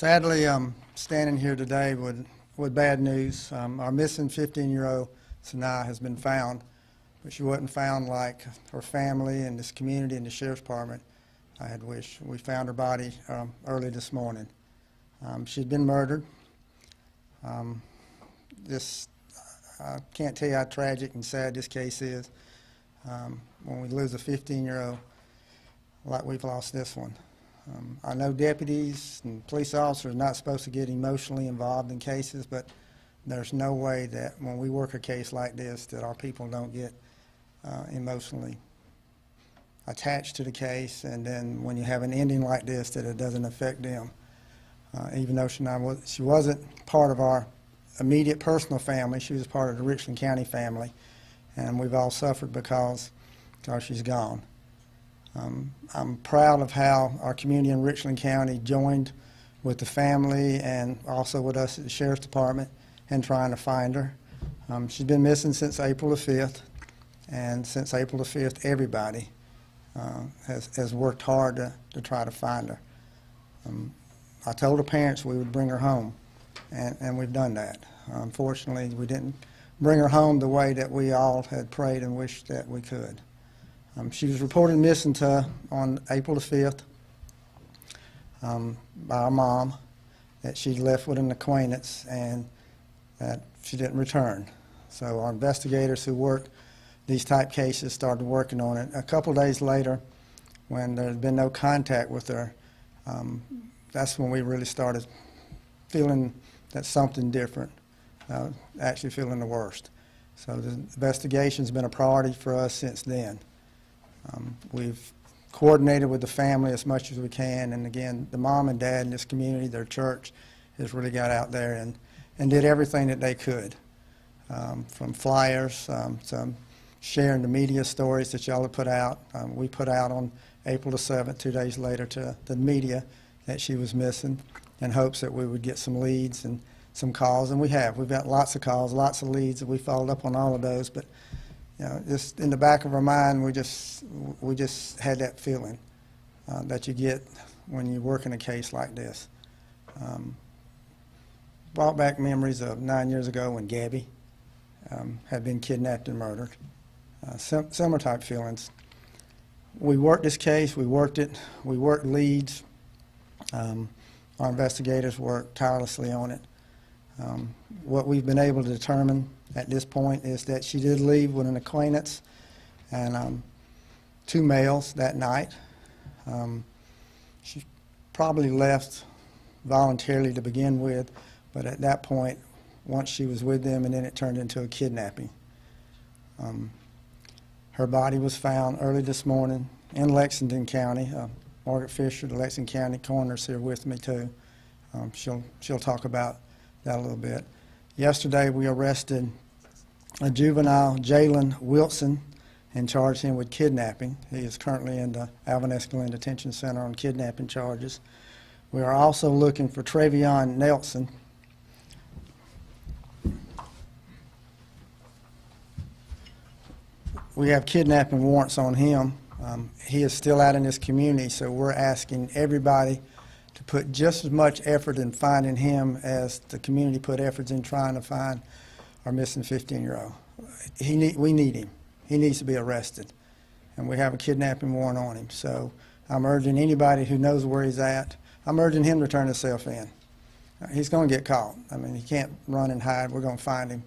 Sadly, I'm standing here today with bad news. Our missing 15-year-old Sanaa has been found, but she wasn't found like her family and this community and the Sheriff's Department I had wished. We found her body early this morning. She'd been murdered. I can't tell you how tragic and sad this case is when we lose a 15-year-old like we've lost this one. I know deputies and police officers are not supposed to get emotionally involved in cases, but there's no way that when we work a case like this that our people don't get emotionally attached to the case, and then when you have an ending like this that it doesn't affect them. Even though she wasn't part of our immediate personal family, she was part of the Richland County family, and we've all suffered because she's gone. I'm proud of how our community in Richland County joined with the family and also with us at the Sheriff's Department in trying to find her. She's been missing since April the 5th, and since April the 5th, everybody has worked hard to try to find her. I told her parents we would bring her home, and we've done that. Unfortunately, we didn't bring her home the way that we all had prayed and wished that we could. She was reported missing on April the 5th by our mom, that she left with an acquaintance and that she didn't return. So our investigators who work these type cases started working on it. A couple days later, when there had been no contact with her, that's when we really started feeling that something different, actually feeling the worst. So the investigation's been a priority for us since then. We've coordinated with the family as much as we can, and again, the mom and dad in this community, their church, has really got out there and did everything that they could, from flyers, some sharing the media stories that y'all have put out. We put out on April the 7th, 2 days later, to the media that she was missing in hopes that we would get some leads and some calls, and we have. We've got lots of calls, lots of leads, and we followed up on all of those, but just in the back of our mind, we just had that feeling that you get when you work in a case like this. Brought back memories of 9 years ago when Gabby had been kidnapped and murdered. Similar type feelings. We worked this case, we worked it, we worked leads. Our investigators worked tirelessly on it. What we've been able to determine at this point is that she did leave with an acquaintance and 2 males that night. She probably left voluntarily to begin with, but at that point, once she was with them, and then it turned into a kidnapping. Her body was found early this morning in Lexington County. Margaret Fisher, the Lexington County Coroner, is here with me too. She'll talk about that a little bit. Yesterday, we arrested a juvenile, Jalen Wilson, and charged him with kidnapping. He is currently in the Alvin Escalante Detention Center on kidnapping charges. We are also looking for Travion Nelson. We have kidnapping warrants on him. He is still out in this community, so we're asking everybody to put just as much effort in finding him as the community put efforts in trying to find our missing 15-year-old. We need him. He needs to be arrested, and we have a kidnapping warrant on him. So I'm urging anybody who knows where he's at, I'm urging him to turn himself in. He's going to get caught. I mean, he can't run and hide. We're going to find him,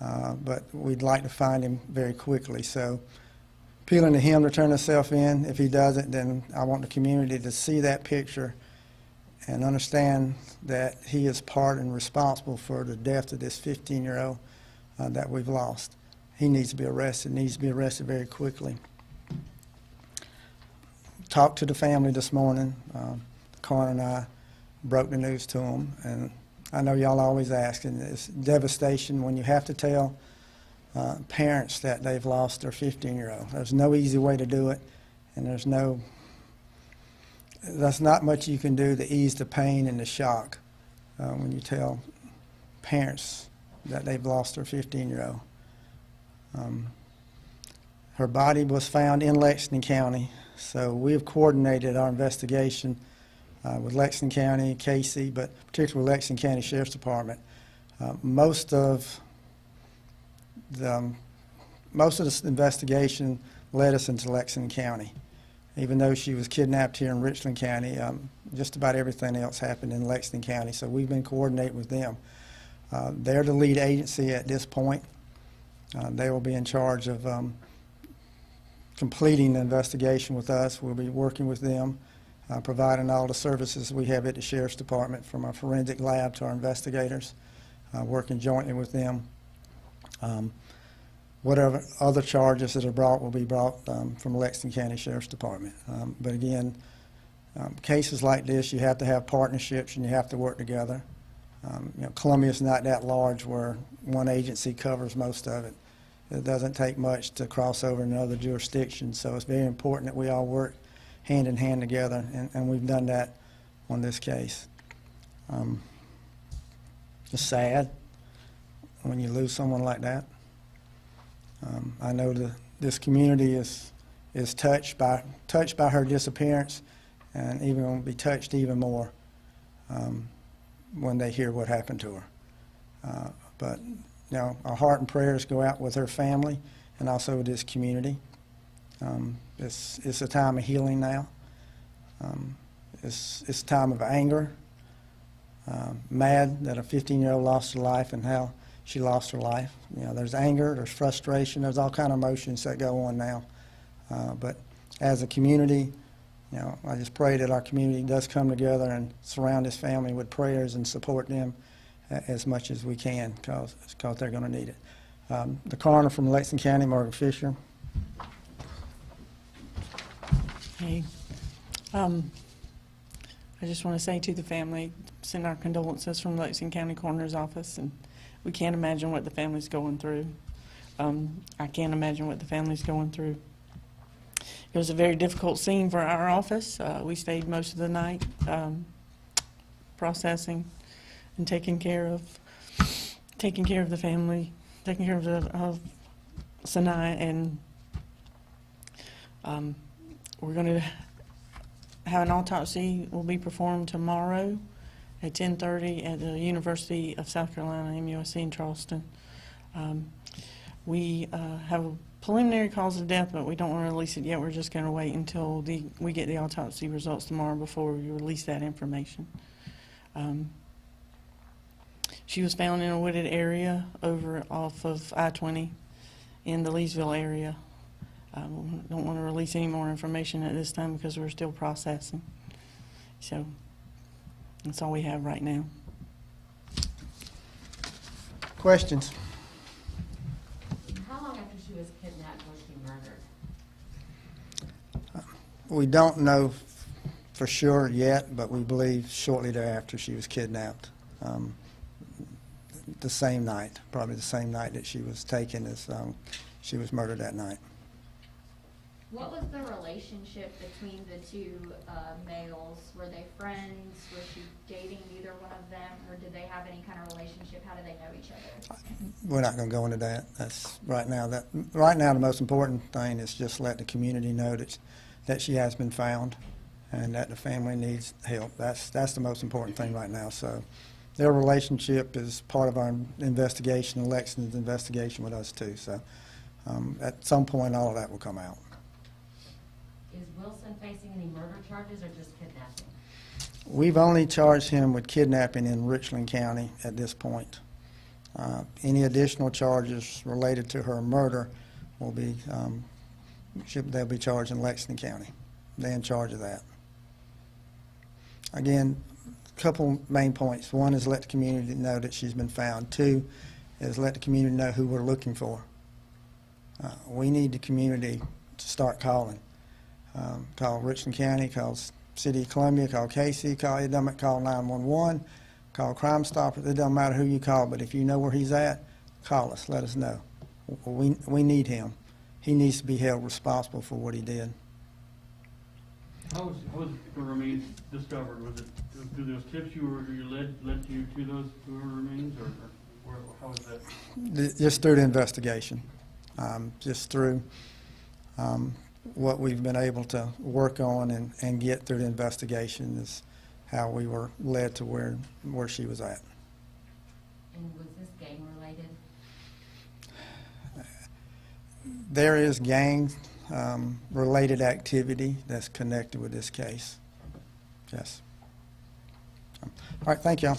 but we'd like to find him very quickly. So appealing to him to turn himself in. If he doesn't, then I want the community to see that picture and understand that he is part and responsible for the death of this 15-year-old that we've lost. He needs to be arrested, very quickly. Talked to the family this morning. The coroner and I broke the news to them, and I know y'all always ask, and it's devastation when you have to tell parents that they've lost their 15-year-old. There's no easy way to do it, and there's not much you can do to ease the pain and the shock when you tell parents that they've lost their 15-year-old. Her body was found in Lexington County, so we have coordinated our investigation with Lexington County, Casey, but particularly with Lexington County Sheriff's Department. Most of this investigation led us into Lexington County. Even though she was kidnapped here in Richland County, just about everything else happened in Lexington County, so we've been coordinating with them. They're the lead agency at this point. They will be in charge of completing the investigation with us. We'll be working with them, providing all the services we have at the Sheriff's Department, from our forensic lab to our investigators, working jointly with them. Whatever other charges that are brought will be brought from Lexington County Sheriff's Department. But again, cases like this, you have to have partnerships and you have to work together. Columbia's not that large where one agency covers most of it. It doesn't take much to cross over in other jurisdictions, so it's very important that we all work hand in hand together, and we've done that on this case. It's sad when you lose someone like that. I know this community is touched by her disappearance, and even will be touched even more when they hear what happened to her. But our heart and prayers go out with her family and also with this community. It's a time of healing now. It's a time of anger, mad that a 15-year-old lost her life and how she lost her life. There's anger, there's frustration, there's all kind of emotions that go on now. But as a community, I just pray that our community does come together and surround this family with prayers and support them as much as we can, because they're going to need it. The coroner from Lexington County, Margaret Fisher. Hey, I just want to say to the family, send our condolences from Lexington County Coroner's Office, and we can't imagine what the family's going through. I can't imagine what the family's going through. It was a very difficult scene for our office. We stayed most of the night processing and taking care of the family, taking care of Sanaa, and we're going to have an autopsy will be performed tomorrow at 10:30 at the University of South Carolina, MUSC in Charleston. We have a preliminary cause of death, but we don't want to release it yet. We're just going to wait until we get the autopsy results tomorrow before we release that information. She was found in a wooded area over off of I-20 in the Leesville area. Don't want to release any more information at this time because we're still processing. So that's all we have right now. Questions? How long after she was kidnapped was she murdered? We don't know for sure yet, but we believe shortly thereafter she was kidnapped. The same night, probably the same night that she was taken, as she was murdered that night. What was the relationship between the two males? Were they friends? Was she dating either one of them, or did they have any kind of relationship? How do they know each other? We're not going to go into that. That's right now. The most important thing is just let the community know that she has been found, and that the family needs help. That's the most important thing right now. So their relationship is part of our investigation, and Lexington's investigation with us too. So at some point, all of that will come out. Is Wilson facing any murder charges or just kidnapping? We've only charged him with kidnapping in Richland County at this point. Any additional charges related to her murder will be they'll be charged in Lexington County. They're in charge of that. Again, a couple main points. One is let the community know that she's been found. Two is let the community know who we're looking for. We need the community to start calling. Call Richland County, call City of Columbia, call Casey, call 911, call Crime Stoppers. It doesn't matter who you call, but if you know where he's at, call us. Let us know. We need him. He needs to be held responsible for what he did. How was the remains discovered? Was it through those tips you led you to those remains, or how was that? Just through the investigation. Just through what we've been able to work on and get through the investigation how we were led to where she was at. And was this gang related? There is gang related activity that's connected with this case. Yes. All right, thank y'all.